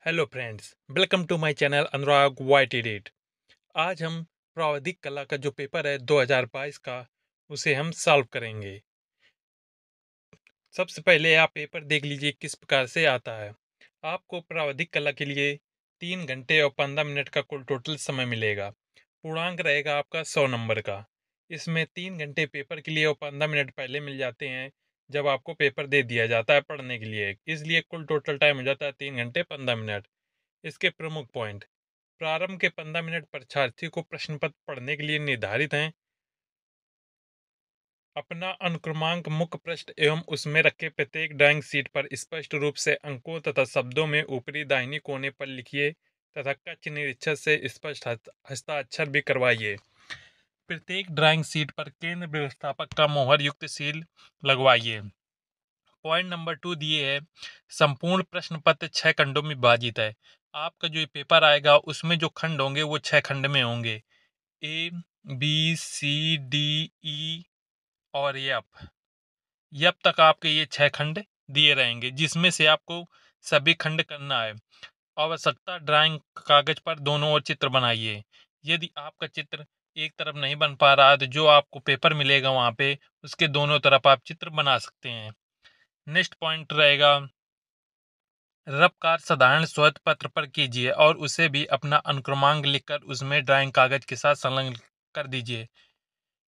Hello friends, welcome to my channel Anurag white edit. आज हम प्रावधिक कला का जो पेपर है 2022 का उसे हम सॉल्व करेंगे। सबसे पहले आप पेपर देख लीजिए किस प्रकार से आता है। आपको प्रावधिक कला के लिए 3 घंटे और 15 मिनट का कुल टोटल समय मिलेगा। पूर्णांक रहेगा आपका 100 नंबर का। इसमें 3 घंटे पेपर के लिए और 15 मिनट पहले मिल जाते हैं जब आपको पेपर दे दिया जाता है पढ़ने के लिए, इसलिए कुल टोटल टाइम हो जाता है 3 घंटे 15 मिनट। इसके प्रमुख पॉइंट: प्रारंभ के 15 मिनट परीक्षार्थी को प्रश्न पत्र पढ़ने के लिए निर्धारित हैं। अपना अनुक्रमांक मुख्य पृष्ठ एवं उसमें रखे प्रत्येक ड्राइंग शीट पर स्पष्ट रूप से अंकों तथा शब्दों में ऊपरी दाहिनी कोने पर लिखिए तथा कक्ष निरीक्षक से स्पष्ट हस्ताक्षर भी करवाइए। प्रत्येक ड्राइंग शीट पर केंद्र व्यवस्थापक का मोहर युक्त सील लगवाइए। पॉइंट नंबर 2 दिए है, संपूर्ण प्रश्न पत्र 6 खंडों में विभाजित है। आपका जो ये पेपर आएगा उसमें जो खंड होंगे वो 6 खंड में होंगे, A B C D E और एफ। एफ तक आपके ये 6 खंड दिए रहेंगे जिसमें से आपको सभी खंड करना है। आवश्यकता: ड्राइंग कागज पर दोनों ओर चित्र बनाइए। यदि आपका चित्र एक तरफ नहीं बन पा रहा है तो जो आपको पेपर मिलेगा वहाँ पे उसके दोनों तरफ आप चित्र बना सकते हैं। नेक्स्ट पॉइंट रहेगा, रफ कार्य साधारण श्वेत पत्र पर कीजिए और उसे भी अपना अनुक्रमांक लिखकर उसमें ड्राइंग कागज के साथ संलग्न कर दीजिए।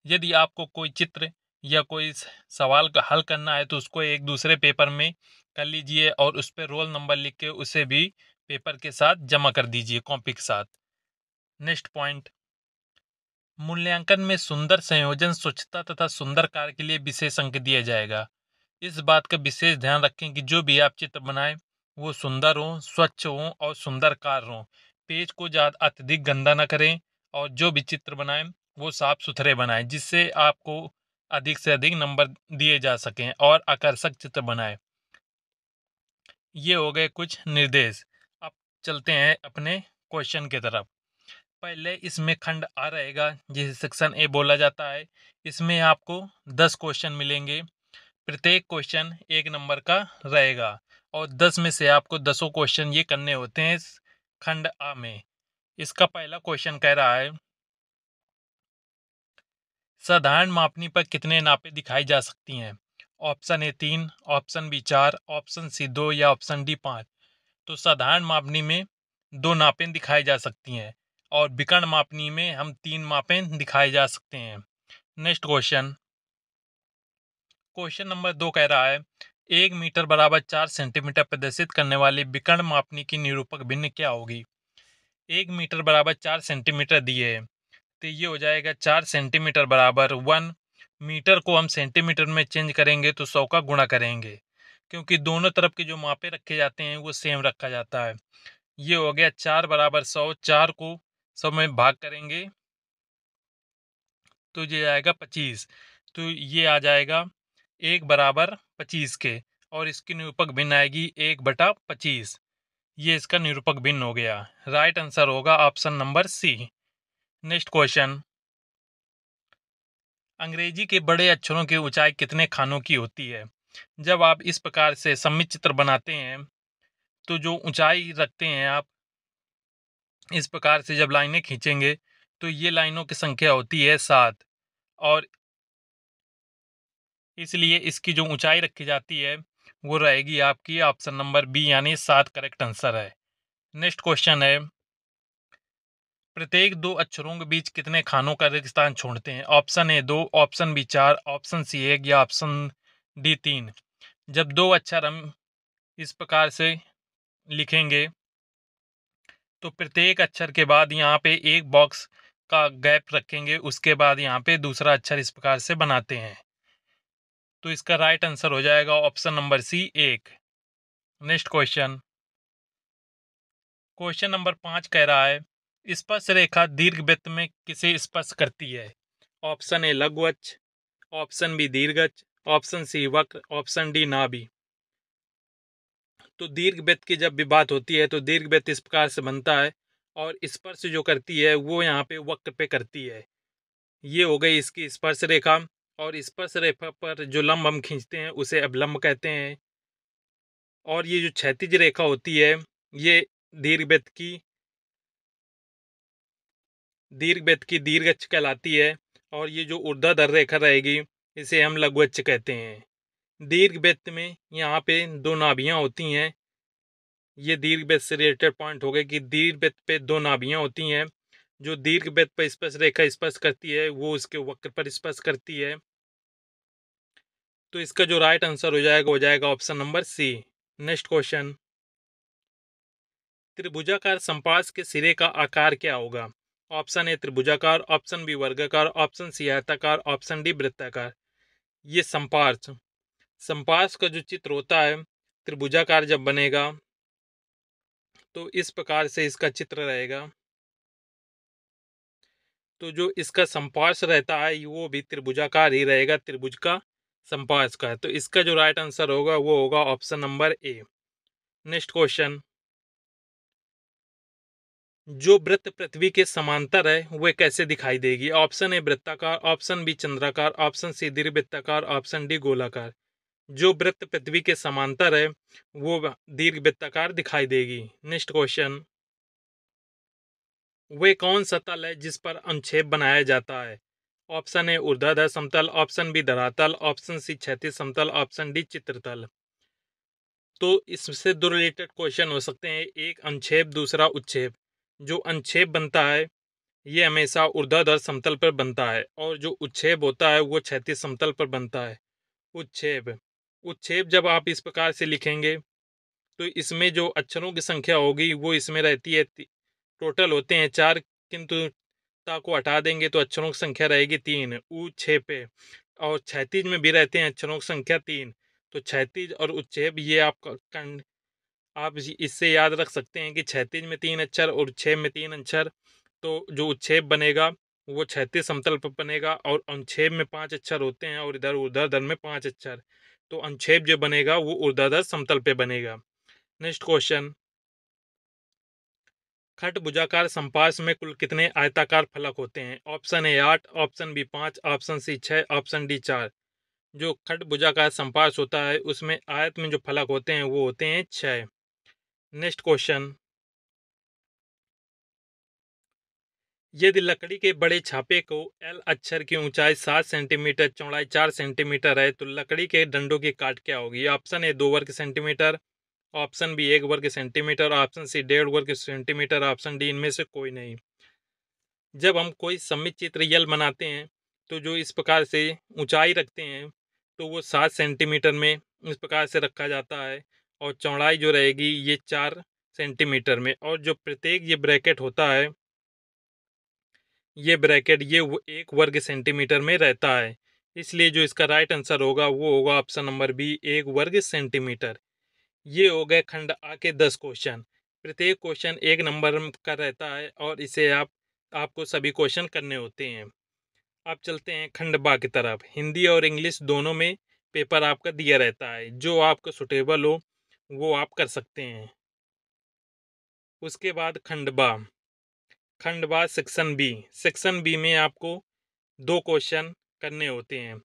यदि आपको कोई चित्र या कोई सवाल का हल करना है तो उसको एक दूसरे पेपर में कर लीजिए और उस पर रोल नंबर लिख के उसे भी पेपर के साथ जमा कर दीजिए कॉपी के साथ। नेक्स्ट पॉइंट, मूल्यांकन में सुंदर संयोजन, स्वच्छता तथा सुंदर कार्य के लिए विशेष अंक दिया जाएगा। इस बात का विशेष ध्यान रखें कि जो भी आप चित्र बनाएं वो सुंदर हो, स्वच्छ हो और सुंदर कार्य हो। पेज को ज़्यादा अत्यधिक गंदा ना करें और जो भी चित्र बनाएं वो साफ सुथरे बनाएं जिससे आपको अधिक से अधिक नंबर दिए जा सकें और आकर्षक चित्र बनाएं। ये हो गए कुछ निर्देश। अब चलते हैं अपने क्वेश्चन की तरफ। पहले इसमें खंड आ रहेगा जिसे सेक्शन ए बोला जाता है। इसमें आपको 10 क्वेश्चन मिलेंगे। प्रत्येक क्वेश्चन 1 नंबर का रहेगा और 10 में से आपको 10 क्वेश्चन ये करने होते हैं इस खंड आ में। इसका पहला क्वेश्चन कह रहा है, साधारण मापनी पर कितने नापें दिखाई जा सकती हैं? Option A 3, option B 4, option C 2 या ऑप्शन डी 5। तो साधारण मापनी में 2 नापें दिखाई जा सकती हैं और विकर्ण मापनी में हम 3 मापें दिखाई जा सकते हैं। नेक्स्ट क्वेश्चन, क्वेश्चन नंबर 2 कह रहा है, 1 मीटर बराबर 4 सेंटीमीटर प्रदर्शित करने वाली विकर्ण मापनी की निरूपक भिन्न क्या होगी? 1 मीटर बराबर 4 सेंटीमीटर दिए है तो ये हो जाएगा 4 सेंटीमीटर बराबर 1। मीटर को हम सेंटीमीटर में चेंज करेंगे तो 100 का गुणा करेंगे क्योंकि दोनों तरफ के जो मापे रखे जाते हैं वो सेम रखा जाता है। ये हो गया 4 बराबर 100, 4 को 100 में भाग करेंगे तो ये आएगा 25। तो ये आ जाएगा 1 बराबर 25 के और इसकी निरूपक भिन्न आएगी 1/25। ये इसका निरूपक भिन्न हो गया। राइट आंसर होगा option number C. Next question, अंग्रेजी के बड़े अक्षरों की ऊंचाई कितने खानों की होती है? जब आप इस प्रकार से सममित चित्र बनाते हैं तो जो ऊंचाई रखते हैं आप इस प्रकार से जब लाइनें खींचेंगे तो ये लाइनों की संख्या होती है 7 और इसलिए इसकी जो ऊंचाई रखी जाती है वो रहेगी आपकी ऑप्शन नंबर बी यानी 7 करेक्ट आंसर है। नेक्स्ट क्वेश्चन है, प्रत्येक 2 अक्षरों के बीच कितने खानों का रेगिस्तान छोड़ते हैं? Option A 2, option B 4, option C 1 या ऑप्शन डी 3। जब 2 अक्षर हम इस प्रकार से लिखेंगे तो प्रत्येक अक्षर के बाद यहाँ पे एक बॉक्स का गैप रखेंगे, उसके बाद यहाँ पे दूसरा अक्षर इस प्रकार से बनाते हैं। तो इसका राइट आंसर हो जाएगा option number C 1। Next question, question number 5 कह रहा है, स्पर्श रेखा दीर्घवृत्त में किसे स्पर्श करती है? ऑप्शन ए लघु अक्ष, ऑप्शन बी दीर्घ अक्ष, ऑप्शन सी वक्र, ऑप्शन डी नाभि। तो दीर्घवृत्त की जब भी बात होती है तो दीर्घवृत्त इस प्रकार से बनता है और स्पर्श जो करती है वो यहाँ पे वक्र पे करती है। ये हो गई इसकी स्पर्श रेखा और स्पर्श रेखा पर जो लंब हम खींचते हैं उसे अभिलंब कहते हैं। और ये जो क्षैतिज रेखा होती है ये दीर्घवृत्त की दीर्घ अक्ष कहलाती है, और ये जो ऊर्ध्वाधर रेखा रहेगी इसे हम लघु अक्ष कहते हैं। दीर्घवृत्त में यहाँ पे दो नाभियां होती हैं। ये दीर्घवृत्त से रिलेटेड पॉइंट हो गए कि दीर्घवृत्त पे दो नाभियां होती हैं। जो दीर्घवृत्त पर स्पर्श रेखा स्पर्श करती है वो उसके वक्र पर स्पर्श करती है। तो इसका जो राइट आंसर हो जाएगा option number C. Next question, त्रिभुजाकार संपार्श्व के सिरे का आकार क्या होगा? ऑप्शन ए त्रिभुजाकार, ऑप्शन बी वर्गाकार, ऑप्शन सी आयताकार, ऑप्शन डी वृत्ताकार। ये संपार्श्व संपार्श्व का जो चित्र होता है त्रिभुजाकार जब बनेगा तो इस प्रकार से इसका चित्र रहेगा। तो जो इसका संपार्श्व रहता है वो भी त्रिभुजाकार ही रहेगा, त्रिभुज का संपार्श्व का है। तो इसका जो राइट आंसर होगा वो होगा option number A. Next question, जो वृत्त पृथ्वी के समांतर है वह कैसे दिखाई देगी? ऑप्शन ए वृत्ताकार, ऑप्शन बी चंद्राकार, ऑप्शन सी दीर्घवृत्ताकार, ऑप्शन डी गोलाकार। जो वृत्त पृथ्वी के समांतर है वो दीर्घवृत्ताकार दिखाई देगी। नेक्स्ट क्वेश्चन, वे कौन सा तल है जिस पर अनुच्छेद बनाया जाता है? ऑप्शन ए ऊर्ध्वाधर समतल, ऑप्शन बी धरातल, ऑप्शन सी क्षैतिज समतल, ऑप्शन डी चित्रतल। तो इससे दो रिलेटेड क्वेश्चन हो सकते हैं, एक अनुच्छेद दूसरा उच्छेद। जो अनुच्छेद बनता है ये हमेशा ऊर्ध्वाधर समतल पर बनता है, और जो उच्छेद होता है वो क्षैतिज समतल पर बनता है। उच्छेद उच्छेद जब आप इस प्रकार से लिखेंगे तो इसमें जो अक्षरों की संख्या होगी वो इसमें रहती है, टोटल होते हैं 4, किंतु ता को हटा देंगे तो अक्षरों की संख्या रहेगी 3 ऊ 6 पे। और क्षैतिज में भी रहते हैं अक्षरों की संख्या 3। तो क्षैतिज और उच्छेद ये आप इससे याद रख सकते हैं कि क्षैतिज में 3 अक्षर और उच्छेद में 3 अक्षर। तो जो उच्छेद बनेगा वो क्षैतिज समतल पर बनेगा, और अनुच्छेद में 5 अक्षर होते हैं और इधर ऊर्ध्वाधर में 5 अक्षर। तो अनुच्छेद जो बनेगा वो ऊर्ध्वाधर समतल पे बनेगा। नेक्स्ट क्वेश्चन, खट्भुजाकार संपार्श्व में कुल कितने आयताकार फलक होते हैं? Option A 8, option B 5, option C 6, option D 4। जो खट्भुजाकार संपार्श्व होता है उसमें आयत में जो फलक होते हैं वो होते हैं 6। नेक्स्ट क्वेश्चन, यदि लकड़ी के बड़े छापे को एल अक्षर की ऊंचाई 7 सेंटीमीटर, चौड़ाई 4 सेंटीमीटर है तो लकड़ी के डंडों की काट क्या होगी? ऑप्शन ए 2 वर्ग सेंटीमीटर, ऑप्शन बी 1 वर्ग सेंटीमीटर, ऑप्शन सी 1.5 वर्ग सेंटीमीटर, ऑप्शन डी इनमें से कोई नहीं। जब हम कोई सममित चित्र यल बनाते हैं तो जो इस प्रकार से ऊंचाई रखते हैं तो वो 7 सेंटीमीटर में इस प्रकार से रखा जाता है, और चौड़ाई जो रहेगी ये 4 सेंटीमीटर में, और जो प्रत्येक ये ब्रैकेट होता है ये ब्रैकेट ये 1 वर्ग सेंटीमीटर में रहता है। इसलिए जो इसका राइट आंसर होगा वो होगा ऑप्शन नंबर बी, 1 वर्ग सेंटीमीटर। ये हो गए खंड आ के 10 क्वेश्चन। प्रत्येक क्वेश्चन 1 नंबर का रहता है और इसे आपको सभी क्वेश्चन करने होते हैं। आप चलते हैं खंड बा की तरफ। हिंदी और इंग्लिश दोनों में पेपर आपका दिया रहता है, जो आपको सुटेबल हो वो आप कर सकते हैं। उसके बाद खंड बा सेक्शन बी में आपको 2 क्वेश्चन करने होते हैं।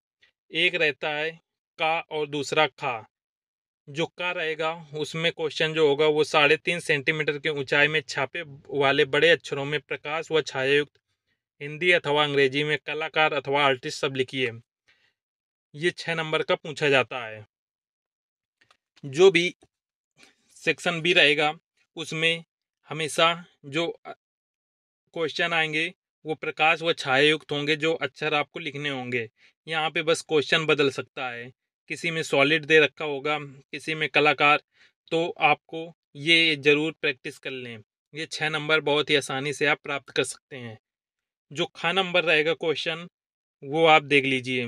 एक रहता है का और दूसरा खा। जो का रहेगा उसमें क्वेश्चन जो होगा वो 3.5 सेंटीमीटर की ऊंचाई में छापे वाले बड़े अक्षरों में प्रकाश व छायायुक्त हिंदी अथवा अंग्रेजी में कलाकार अथवा आर्टिस्ट सब लिखिए। ये 6 नंबर का पूछा जाता है। जो भी सेक्शन बी रहेगा उसमें हमेशा जो क्वेश्चन आएंगे वो प्रकाश व छायायुक्त होंगे, जो अक्षर आपको लिखने होंगे। यहाँ पे बस क्वेश्चन बदल सकता है, किसी में सॉलिड दे रखा होगा, किसी में कलाकार। तो आपको ये जरूर प्रैक्टिस कर लें। ये 6 नंबर बहुत ही आसानी से आप प्राप्त कर सकते हैं। जो खा नंबर रहेगा क्वेश्चन वो आप देख लीजिए।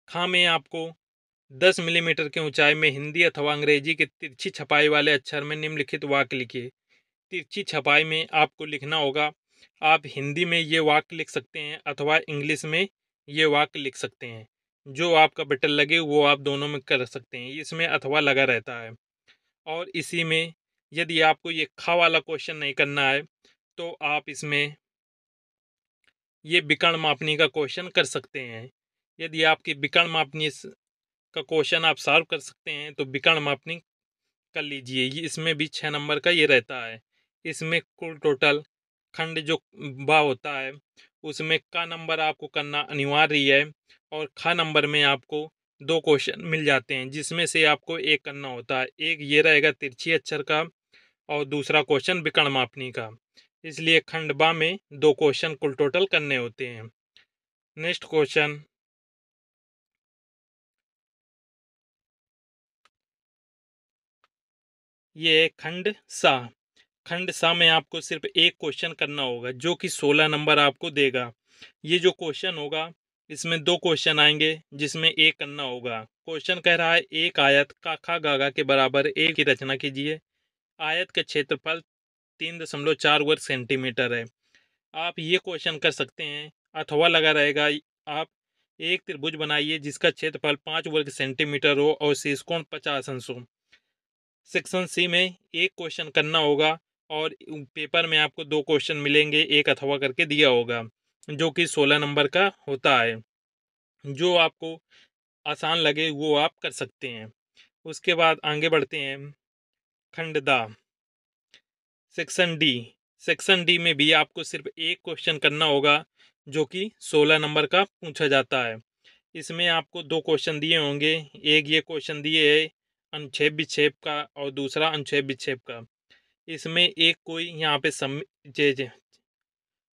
खा में आपको 10 मिलीमीटर की ऊंचाई में हिंदी अथवा अंग्रेजी के तिरछी छपाई वाले अक्षर में निम्नलिखित वाक्य लिखिए। तिरछी छपाई में आपको लिखना होगा, आप हिंदी में ये वाक्य लिख सकते हैं अथवा इंग्लिश में ये वाक्य लिख सकते हैं। जो आपका बेटर लगे वो आप दोनों में कर सकते हैं, इसमें अथवा लगा रहता है। और इसी में यदि आपको ये खा वाला क्वेश्चन नहीं करना है तो आप इसमें ये विकर्ण मापनी का क्वेश्चन कर सकते हैं। यदि आपकी विकर्ण मापनी का क्वेश्चन आप सॉल्व कर सकते हैं तो विकर्ण मापनी कर लीजिए। ये इसमें भी 6 नंबर का ये रहता है। इसमें कुल टोटल खंड जो बा होता है उसमें का नंबर आपको करना अनिवार्य है, और ख नंबर में आपको 2 क्वेश्चन मिल जाते हैं जिसमें से आपको एक करना होता है। एक ये रहेगा तिरछी अक्षर का और दूसरा क्वेश्चन विकर्ण मापनी का। इसलिए खंड बा में 2 क्वेश्चन कुल टोटल करने होते हैं। नेक्स्ट क्वेश्चन, ये है खंड सा। खंड सा में आपको सिर्फ एक क्वेश्चन करना होगा जो कि 16 नंबर आपको देगा। ये जो क्वेश्चन होगा इसमें 2 क्वेश्चन आएंगे जिसमें एक करना होगा। क्वेश्चन कह रहा है एक आयत का खा गागा के बराबर एक की रचना कीजिए। आयत का क्षेत्रफल 3.4 वर्ग सेंटीमीटर है। आप ये क्वेश्चन कर सकते हैं, अथवा लगा रहेगा आप एक त्रिभुज बनाइए जिसका क्षेत्रफल 5 वर्ग सेंटीमीटर हो और शीर्षकोण 50 अंश हो। सेक्शन सी में एक क्वेश्चन करना होगा और पेपर में आपको 2 क्वेश्चन मिलेंगे, एक अथवा करके दिया होगा जो कि 16 नंबर का होता है। जो आपको आसान लगे वो आप कर सकते हैं। उसके बाद आगे बढ़ते हैं खंड दा, सेक्शन डी। सेक्शन डी में भी आपको सिर्फ एक क्वेश्चन करना होगा जो कि 16 नंबर का पूछा जाता है। इसमें आपको 2 क्वेश्चन दिए होंगे। एक ये क्वेश्चन दिए है अनुच्छेद विक्षेप का और दूसरा अनुच्छेद विक्षेप का। इसमें एक कोई यहाँ पे जे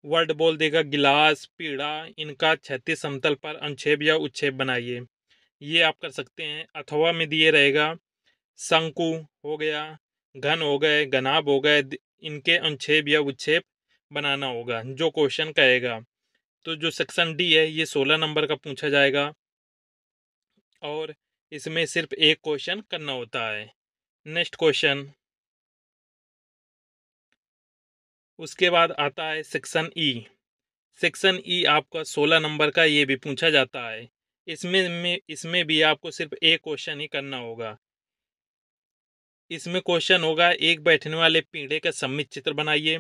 वर्ड बोल देगा गिलास पीड़ा, इनका क्षैतिज समतल पर अनुच्छेद या उच्छेद बनाइए। ये आप कर सकते हैं। अथवा में दिए रहेगा शंकु हो गया, घन हो गए, घनाभ हो गए, इनके अनुच्छेद या उच्छेद बनाना होगा जो क्वेश्चन कहेगा। तो जो सेक्शन डी है ये 16 नंबर का पूछा जाएगा और इसमें सिर्फ एक क्वेश्चन करना होता है। नेक्स्ट क्वेश्चन, उसके बाद आता है सेक्शन ई। सेक्शन ई आपका 16 नंबर का ये भी पूछा जाता है। इसमें भी आपको सिर्फ एक क्वेश्चन ही करना होगा। इसमें क्वेश्चन होगा एक बैठने वाले पीढ़े का सम्मित चित्र बनाइए।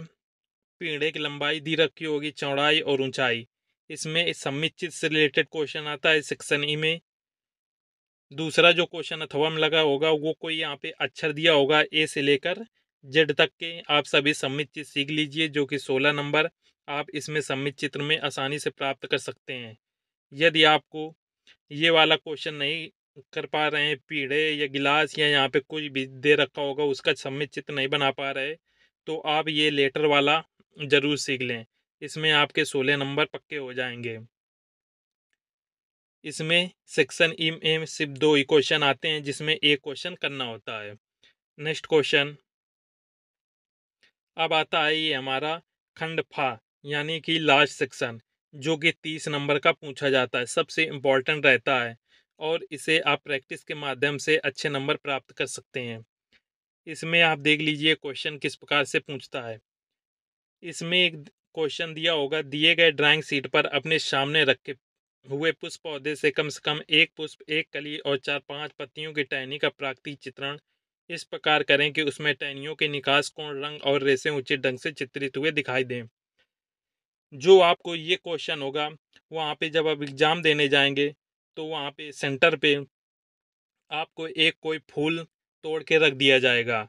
पीढ़े की लंबाई दी रखी होगी, चौड़ाई और ऊंचाई। इसमें इस सम्मित चित्र से रिलेटेड क्वेश्चन आता है सेक्शन ई में। दूसरा जो क्वेश्चन अथवा में लगा होगा वो कोई यहाँ पे अक्षर दिया होगा ए से लेकर जेड तक के। आप सभी सम्मित चित्र सीख लीजिए जो कि 16 नंबर आप इसमें सम्मित चित्र में आसानी से प्राप्त कर सकते हैं। यदि आपको ये वाला क्वेश्चन नहीं कर पा रहे हैं, पीढ़े या गिलास या यहाँ पे कुछ भी दे रखा होगा उसका सम्मित चित्र नहीं बना पा रहे, तो आप ये लेटर वाला जरूर सीख लें। इसमें आपके 16 नंबर पक्के हो जाएंगे। इसमें सेक्शन ई में सिर्फ 2 ही क्वेश्चन आते हैं जिसमें एक क्वेश्चन करना होता है। नेक्स्ट क्वेश्चन, अब आता है ये हमारा खंड फा यानी कि लास्ट सेक्शन जो कि 30 नंबर का पूछा जाता है, सबसे इम्पोर्टेंट रहता है और इसे आप प्रैक्टिस के माध्यम से अच्छे नंबर प्राप्त कर सकते हैं। इसमें आप देख लीजिए क्वेश्चन किस प्रकार से पूछता है। इसमें एक क्वेश्चन दिया होगा दिए गए ड्राइंग शीट पर अपने सामने रखे हुए पुष्प पौधे से कम एक पुष्प, एक कली और 4-5 पत्तियों की टहनी का प्राकृतिक चित्रण इस प्रकार करें कि उसमें टहनियों के निकास कोण, रंग और रेशे उचित ढंग से चित्रित हुए दिखाई दें। जो आपको ये क्वेश्चन होगा वहाँ पे जब आप एग्जाम देने जाएंगे तो वहाँ पे सेंटर पे आपको एक कोई फूल तोड़ के रख दिया जाएगा।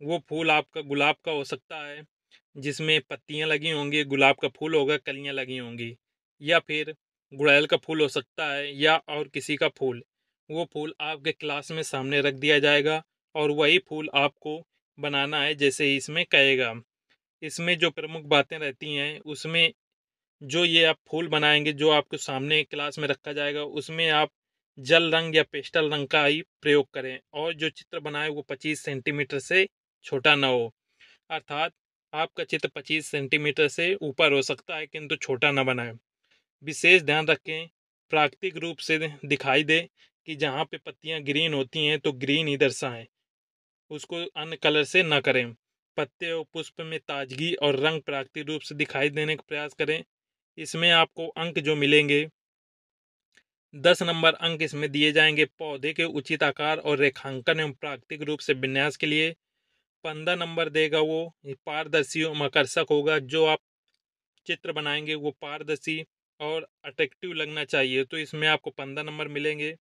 वो फूल आपका गुलाब का हो सकता है जिसमें पत्तियां लगी होंगी, गुलाब का फूल होगा, कलियां लगी होंगी, या फिर गुड़हल का फूल हो सकता है या और किसी का फूल। वो फूल आपके क्लास में सामने रख दिया जाएगा और वही फूल आपको बनाना है जैसे ही इसमें कहेगा। इसमें जो प्रमुख बातें रहती हैं उसमें जो ये आप फूल बनाएंगे जो आपके सामने क्लास में रखा जाएगा उसमें आप जल रंग या पेस्टल रंग का ही प्रयोग करें और जो चित्र बनाए वो 25 सेंटीमीटर से छोटा ना हो। अर्थात आपका चित्र 25 सेंटीमीटर से ऊपर हो सकता है किंतु छोटा ना बनाए। विशेष ध्यान रखें प्राकृतिक रूप से दिखाई दे कि जहाँ पे पत्तियाँ ग्रीन होती हैं तो ग्रीन ही दर्शाएं, उसको अन्य कलर से ना करें। पत्ते और पुष्प में ताजगी और रंग प्राकृतिक रूप से दिखाई देने का प्रयास करें। इसमें आपको अंक जो मिलेंगे 10 नंबर अंक इसमें दिए जाएंगे पौधे के उचित आकार और रेखांकन एवं प्राकृतिक रूप से विन्यास के लिए। 15 नंबर देगा वो पारदर्शी एवं आकर्षक होगा। जो आप चित्र बनाएंगे वो पारदर्शी और अट्रैक्टिव लगना चाहिए, तो इसमें आपको 15 नंबर मिलेंगे।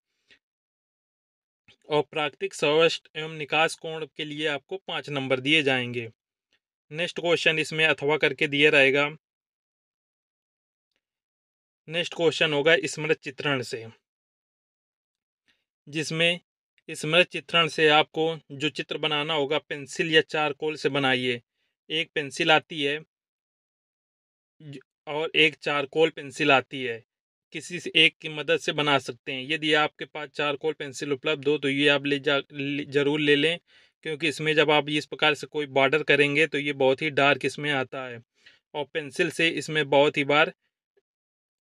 और प्राकृतिक स्वास्थ्य एवं निकास कोण के लिए आपको 5 नंबर दिए जाएंगे। नेक्स्ट क्वेश्चन इसमें अथवा करके दिया रहेगा। नेक्स्ट क्वेश्चन होगा स्मृत चित्रण से, जिसमें स्मृत चित्रण से आपको जो चित्र बनाना होगा पेंसिल या चारकोल से बनाइए। एक पेंसिल आती है और एक चारकोल पेंसिल आती है। किसी से एक की मदद से बना सकते हैं। यदि आपके पास चारकोल पेंसिल उपलब्ध हो तो ये आप जरूर ले लें, क्योंकि इसमें जब आप इस प्रकार से कोई बॉर्डर करेंगे तो ये बहुत ही डार्क इसमें आता है। और पेंसिल से इसमें बहुत ही बार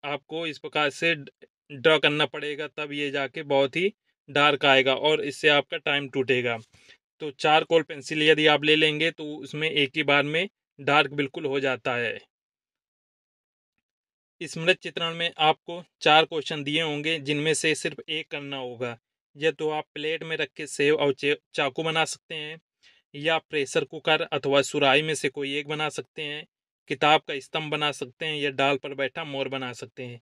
आपको इस प्रकार से ड्रॉ करना पड़ेगा, तब ये जाके बहुत ही डार्क आएगा और इससे आपका टाइम टूटेगा। तो चारकोल पेंसिल यदि आप ले लेंगे तो उसमें एक ही बार में डार्क बिल्कुल हो जाता है। स्मृत चित्रण में आपको 4 क्वेश्चन दिए होंगे, जिनमें से सिर्फ एक करना होगा। या तो आप प्लेट में रख के सेव और चाकू बना सकते हैं, या प्रेशर कुकर अथवा सुराही में से कोई एक बना सकते हैं, किताब का स्तंभ बना सकते हैं, या डाल पर बैठा मोर बना सकते हैं।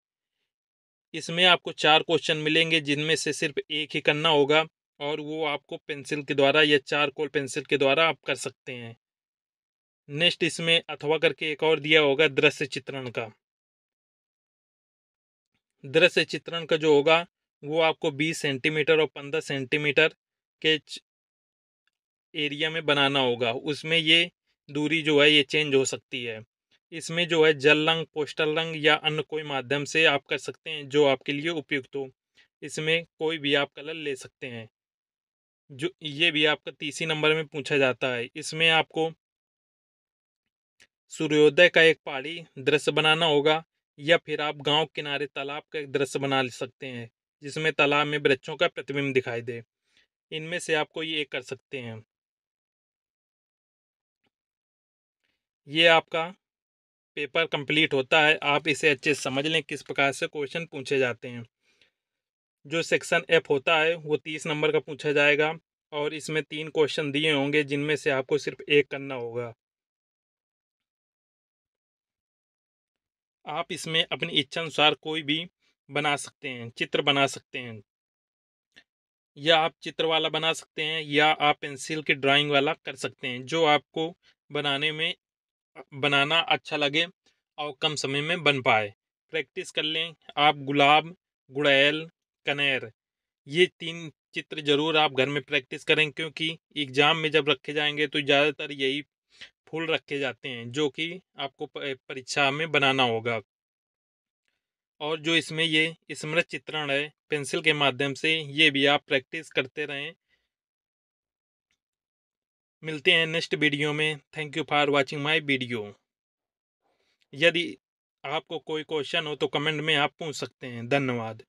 इसमें आपको 4 क्वेश्चन मिलेंगे, जिनमें से सिर्फ एक ही करना होगा, और वो आपको पेंसिल के द्वारा या चारकोल पेंसिल के द्वारा आप कर सकते हैं। नेक्स्ट इसमें अथवा करके एक और दिया होगा दृश्य चित्रण का। दृश्य चित्रण का जो होगा वो आपको 20 सेंटीमीटर और 15 सेंटीमीटर के एरिया में बनाना होगा। उसमें ये दूरी जो है ये चेंज हो सकती है। इसमें जो है जल रंग, पोस्टल रंग या अन्य कोई माध्यम से आप कर सकते हैं जो आपके लिए उपयुक्त हो। इसमें कोई भी आप कलर ले सकते हैं। जो ये भी आपका 30 नंबर में पूछा जाता है। इसमें आपको सूर्योदय का एक पहाड़ी दृश्य बनाना होगा, या फिर आप गांव किनारे तालाब का एक दृश्य बना सकते हैं, जिसमें तालाब में वृक्षों का प्रतिबिंब दिखाई दे। इनमें से आपको ये कर सकते हैं। ये आपका पेपर कंप्लीट होता है। आप इसे अच्छे से समझ लें किस प्रकार से क्वेश्चन पूछे जाते हैं। जो सेक्शन एफ होता है वो 30 नंबर का पूछा जाएगा, और इसमें 3 क्वेश्चन दिए होंगे, जिनमें से आपको सिर्फ एक करना होगा। आप इसमें अपनी इच्छा अनुसार कोई भी बना सकते हैं, चित्र बना सकते हैं, या आप चित्र वाला बना सकते हैं, या आप पेंसिल की ड्राइंग वाला कर सकते हैं, जो आपको बनाने में बनाना अच्छा लगे और कम समय में बन पाए। प्रैक्टिस कर लें। आप गुलाब, गुड़ैल, कनेर, ये 3 चित्र जरूर आप घर में प्रैक्टिस करें, क्योंकि एग्जाम में जब रखे जाएंगे तो ज़्यादातर यही फूल रखे जाते हैं, जो कि आपको परीक्षा में बनाना होगा। और जो इसमें ये स्मृत चित्रण है पेंसिल के माध्यम से, ये भी आप प्रैक्टिस करते रहें। मिलते हैं नेक्स्ट वीडियो में। Thank you for watching my video. यदि आपको कोई क्वेश्चन हो तो कमेंट में आप पूछ सकते हैं। धन्यवाद।